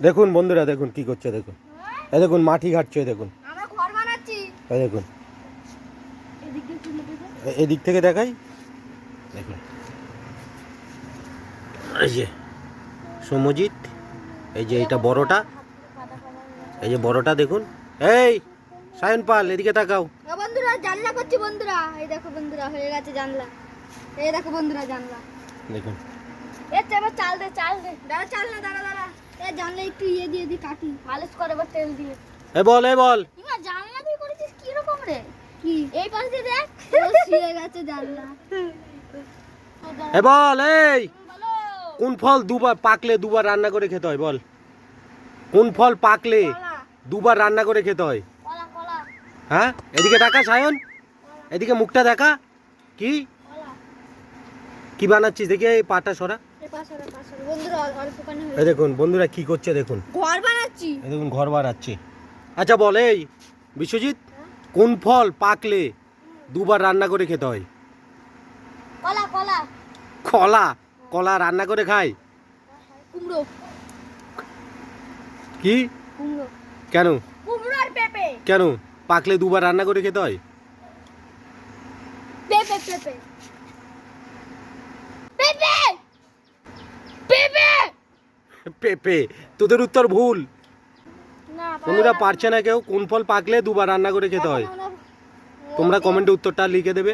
দেখুন বন্ধুরা, দেখুন কি করছে, দেখুন এই দেখুন মাটি ঘাটছে, দেখুন আমরা ঘর বানাচ্ছি। এই দেখুন এদিক থেকে দেখাই, দেখুন এই যে সমজিৎ, এই যে এইটা বড়টা, এই যে বড়টা দেখুন। এই সায়ন পাল, এদিকে তাকাও। বন্ধুরা জানলা করছি বন্ধুরা, এই দেখো বন্ধুরা হয়ে গেছে জানলা। এই দেখো বন্ধুরা জানলা দেখুন এর চাপা চাল দে দাঁড়া চাল না দাঁড়া এই জানলা একটু ইয়ে দিয়ে দি কাটি মালিশ করে বা তেল দিয়ে। এই বল, এই বল। ইমা জানলা দিয়ে করেছিস কি রকম রে? কি এই পাশ দিয়ে দেখ ছিঁড়ে গেছে জানলা। এই বল, এই বলো কোন ফল দুবার পাকলে দুবার রান্না করে খেতে হয়? বল, কোন ফল পাকলে কলা দুবার রান্না করে খেতে হয়? কলা কলা হ্যাঁ, এদিকে দেখা সায়ন, এদিকে মুখটা দেখা। কি কলা কি বানাচ্ছিস দেখি, এই পাটা সরা। এই পাশে বন্ধুরা অল্প পানি এই হয়ে দেখুন বন্ধুরা কি করছে, দেখুন ঘর বানাচ্ছি। এই দেখুন ঘর বানাচ্ছে। আচ্ছা বল, এই বিশ্বজিৎ, কোন ফল পাকলে দুবার রান্না করে খেতে হয়? কলা কলা কলা। কলা রান্না করে খায়? কুমড়ো কি কুমড়ো কেন? কুমড়ো আর পেঁপে কেন পাকলে দুবার রান্না করে খেতে হয়? পেঁপে পেঁপে পেঁপে পেঁপে পেঁপে। তোদের উত্তর ভুল। না বন্ধুরা পারছে না কেউ, কোন ফল পাকলে দুবার রান্না করে খেতে হয়? তোমরা কমেন্টে উত্তরটা লিখে দেবে।